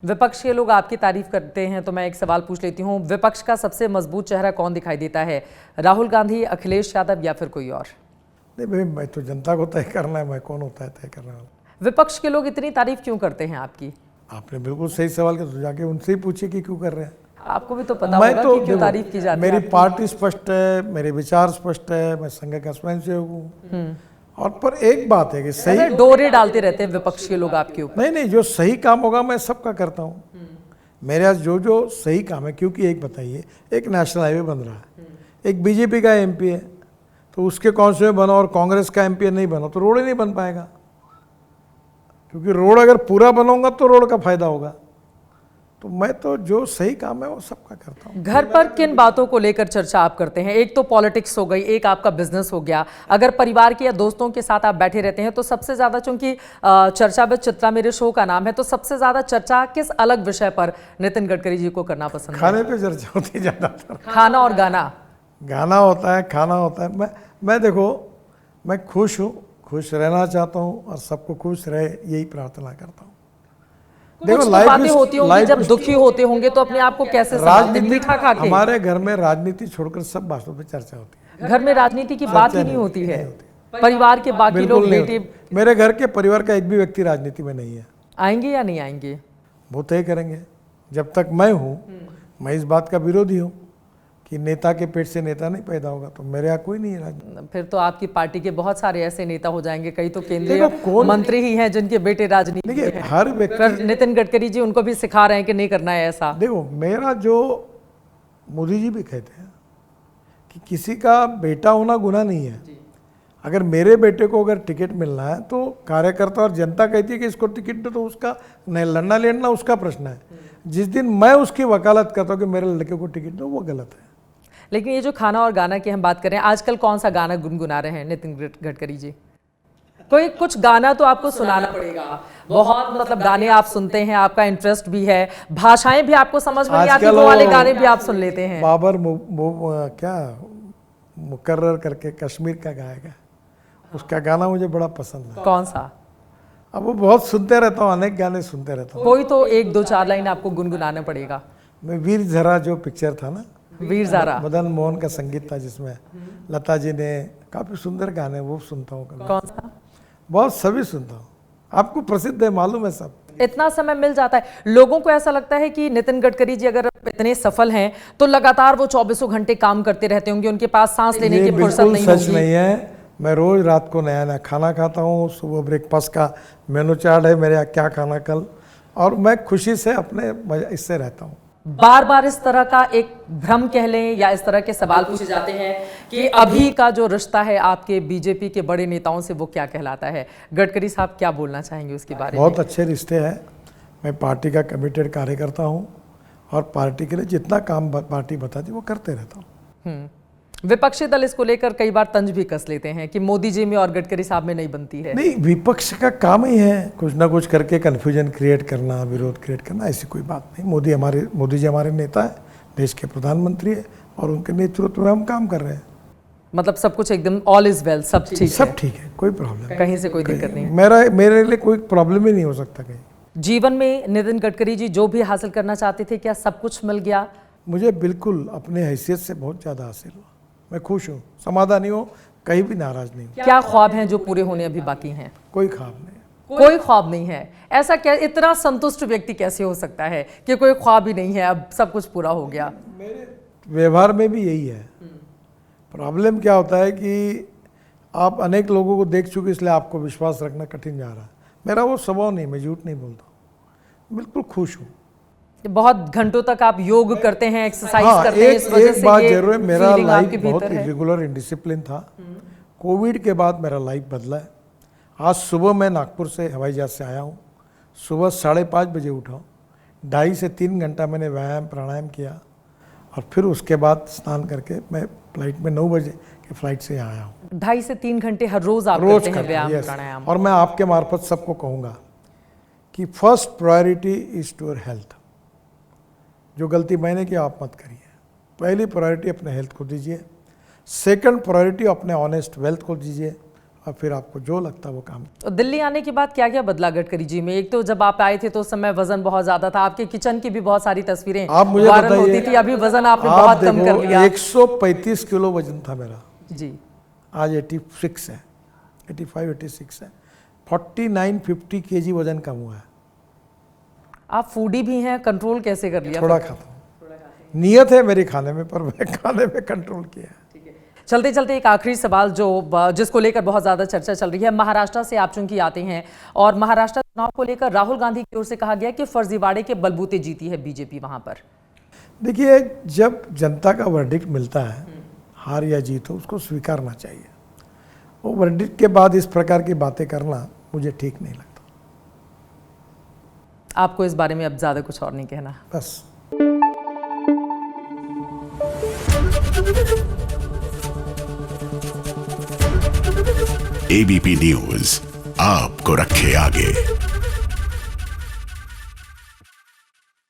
विपक्ष के लोग आपकी तारीफ करते हैं तो मैं एक सवाल पूछ लेती हूँ, विपक्ष का सबसे मजबूत चेहरा कौन दिखाई देता है? राहुल गांधी, अखिलेश यादव या फिर कोई और? नहीं भाई, मैं तो जनता को तय करना है, मैं कौन होता है तय करने वाला। विपक्ष के लोग इतनी तारीफ क्यों करते हैं आपकी? आपने बिल्कुल सही सवाल किया, तो जाके उनसे ही पूछिए कि क्यों कर रहे हैं। आपको भी तो पता मैं होगा तो कि क्यों तारीफ की जाती है। मेरी पार्टी स्पष्ट है, मेरे विचार स्पष्ट है, मैं संघ का स्वयं सेवक हूँ। और पर एक बात है कि सही डोरे डालते रहते हैं विपक्ष के लोग आपके ऊपर। नहीं, जो सही काम होगा मैं सबका करता हूँ। मेरे यहाँ जो सही काम है, क्योंकि एक बताइए, एक नेशनल हाईवे बन रहा है, एक बीजेपी का एमपी है, तो उसके काउंसिल में बना और कांग्रेस का एमपी नहीं बना तो रोड ही नहीं बन पाएगा। क्योंकि रोड अगर पूरा बनाऊंगा तो रोड का फायदा होगा। तो मैं तो जो सही काम है वो सबका करता हूँ। घर पर किन बातों को लेकर चर्चा आप करते हैं? एक तो पॉलिटिक्स हो गई, एक आपका बिजनेस हो गया। अगर परिवार के या दोस्तों के साथ आप बैठे रहते हैं तो सबसे ज्यादा, चूंकि चर्चा विद चित्रा मेरे शो का नाम है, तो सबसे ज्यादा चर्चा किस अलग विषय पर नितिन गडकरी जी को करना पसंद है? खाने पे चर्चा होती है ज्यादातर। खाना और गाना? गाना होता है, खाना होता है। मैं देखो, मैं खुश हूँ, खुश रहना चाहता हूँ और सबको खुश रहे यही प्रार्थना करता हूँ। देखो, बातें होती होंगी, जब दुखी होते होंगे तो अपने आप को कैसे संभालते हैं? मीठा खा के? हमारे घर में राजनीति छोड़कर सब बातों पे चर्चा होती है। घर में राजनीति की बात ही नहीं होती है? परिवार के बाकी लोग, बेटे? मेरे घर के परिवार का एक भी व्यक्ति राजनीति में नहीं है। आएंगे या नहीं आएंगे? वो तय करेंगे। जब तक मैं हूँ, मैं इस बात का विरोधी हूँ कि नेता के पेट से नेता नहीं पैदा होगा, तो मेरे यहाँ कोई नहीं है राजनीति। फिर तो आपकी पार्टी के बहुत सारे ऐसे नेता हो जाएंगे, कई तो केंद्रीय मंत्री ही हैं जिनके बेटे राजनीति में हैं। हर व्यक्ति, नितिन गडकरी जी उनको भी सिखा रहे हैं कि नहीं करना है ऐसा। देखो, मेरा जो मोदी जी भी कहते हैं कि किसी का बेटा होना गुनाह नहीं है। अगर मेरे बेटे को अगर टिकट मिलना है तो कार्यकर्ता और जनता कहती है कि इसको टिकट दो, तो उसका लड़ना लेना उसका प्रश्न है। जिस दिन मैं उसकी वकालत करता हूँ कि मेरे लड़के को टिकट दो, वो गलत है। लेकिन ये जो खाना और गाना की हम बात करें, आजकल कौन सा गाना गुनगुना रहे हैं नितिन गडकरी जी? कोई कुछ गाना तो आपको सुनाना पड़ेगा। बहुत मतलब गाने आप सुनते हैं, आपका इंटरेस्ट भी है, भाषाएं भी आपको समझ में नहीं आती, वो वाले गाने भी आप सुन लेते हैं। बाबर क्या मुकर्रर करके कश्मीर का गाएगा, उसका गाना मुझे बड़ा पसंद है। कौन सा? अब वो बहुत सुनते रहता हूँ, अनेक गाने सुनते रहता हूँ। कोई तो एक दो चार लाइन आपको गुनगुनाना पड़ेगा। मैं वीर ज़रा जो पिक्चर था ना, वीर ज़रा, मदन मोहन का संगीत था, जिसमें लता जी ने काफी सुंदर गाने, वो सुनता हूँ। कौन सा? बहुत सभी सुनता हूँ। आपको प्रसिद्ध है, मालूम है सब। इतना समय मिल जाता है लोगों को, ऐसा लगता है कि नितिन गडकरी जी अगर इतने सफल हैं तो लगातार वो 24 घंटे काम करते रहते होंगे, उनके पास सांस लेने की फुर्सत नहीं होगी। सच नहीं है। मैं रोज रात को नया नया खाना खाता हूँ, सुबह ब्रेकफास्ट का मेनू चार्ट है मेरे यहाँ, क्या खाना कल, और मैं खुशी से अपने इससे रहता हूँ। बार बार इस तरह का एक भ्रम कह लें या इस तरह के सवाल पूछे जाते हैं कि अभी का जो रिश्ता है आपके बीजेपी के बड़े नेताओं से, वो क्या कहलाता है? गडकरी साहब क्या बोलना चाहेंगे उसके बारे में? बहुत अच्छे रिश्ते हैं। मैं पार्टी का कमिटेड कार्यकर्ता हूँ और पार्टी के लिए जितना काम पार्टी बताती वो करते रहता हूँ। विपक्षी दल इसको लेकर कई बार तंज भी कस लेते हैं कि मोदी जी में और गडकरी साहब में नहीं बनती है। नहीं, विपक्ष का काम ही है कुछ ना कुछ करके कन्फ्यूजन क्रिएट करना, विरोध क्रिएट करना, ऐसी कोई बात नहीं। मोदी जी हमारे नेता है, देश के प्रधानमंत्री है, और उनके नेतृत्व में हम काम कर रहे हैं। मतलब सब कुछ एकदम ऑल इज वेल, सब ठीक, सब ठीक है, कोई प्रॉब्लम, कहीं से कोई दिक्कत नहीं। मेरे लिए कोई प्रॉब्लम ही नहीं हो सकता कहीं। जीवन में नितिन गडकरी जी जो भी हासिल करना चाहते थे, क्या सब कुछ मिल गया? मुझे बिल्कुल अपने हैसियत से बहुत ज़्यादा हासिल हुआ। मैं खुश हूँ, समाधानी हूँ, कहीं भी नाराज नहीं हूँ। क्या ख्वाब हैं जो पूरे होने अभी बाकी हैं? कोई ख्वाब नहीं। कोई ख्वाब नहीं है? ऐसा क्या, इतना संतुष्ट व्यक्ति कैसे हो सकता है कि कोई ख्वाब ही नहीं है, अब सब कुछ पूरा हो गया? मेरे व्यवहार में भी यही है। प्रॉब्लम क्या होता है कि आप अनेक लोगों को देख चुके, इसलिए आपको विश्वास रखना कठिन जा रहा है। मेरा वो स्वभाव नहीं, मैं झूठ नहीं बोलता हूँ, बिल्कुल खुश हूँ। बहुत घंटों तक आप योग करते हैं, एक्सरसाइज करते हैं, इस वजह से एक बात जरूर है, मेरा लाइफ बहुत है। इरेगुलर, इनडिसिप्लिन था। कोविड के बाद मेरा लाइफ बदला है। आज सुबह मैं नागपुर से हवाई जहाज से आया हूँ, सुबह 5:30 बजे उठा हूँ, 2.5 से 3 घंटा मैंने व्यायाम प्राणायाम किया, और फिर उसके बाद स्नान करके मैं फ्लाइट में 9 बजे की फ्लाइट से यहाँ आया हूँ। 2.5 से 3 घंटे हर रोज आप करते हैं व्यायाम प्राणायाम? और मैं आपके मार्फत सबको कहूँगा कि first priority is to your health. जो गलती मैंने की आप मत करिए। पहली प्रायोरिटी अपने हेल्थ को दीजिए, सेकंड प्रायोरिटी अपने ऑनेस्ट वेल्थ को दीजिए, और फिर आपको जो लगता है वो काम। तो दिल्ली आने के बाद क्या क्या बदला गडकरी जी में? एक तो जब आप आए थे तो उस समय वजन बहुत ज्यादा था, आपके किचन की भी बहुत सारी तस्वीरें आप मुझे वायरल होती बताइए, थी, अभी वजन आपने आप बहुत कम कर देखो, लिया। 135 किलो वजन था मेरा, जी, आज 86 है, 85 86 है, 49-50 केजी वजन कम हुआ है। आप फूडी भी हैं, कंट्रोल कैसे कर लिया? थोड़ा खाता हूँ, नियत है मेरी खाने में, पर मैं खाने में कंट्रोल किया। चलते चलते एक आखिरी सवाल जिसको लेकर बहुत ज्यादा चर्चा चल रही है। महाराष्ट्र से आप चूंकि आते हैं और महाराष्ट्र चुनाव को लेकर राहुल गांधी की ओर से कहा गया कि फर्जीवाड़े के बलबूते जीती है बीजेपी वहां पर। देखिए, जब जनता का वर्डिक्ट मिलता है, हार या जीत हो, उसको स्वीकारना चाहिए। वो वर्डिक्ट के बाद इस प्रकार की बातें करना मुझे ठीक नहीं लगता। आपको इस बारे में अब ज्यादा कुछ और नहीं कहना? बस। एबीपी न्यूज आपको रखे आगे।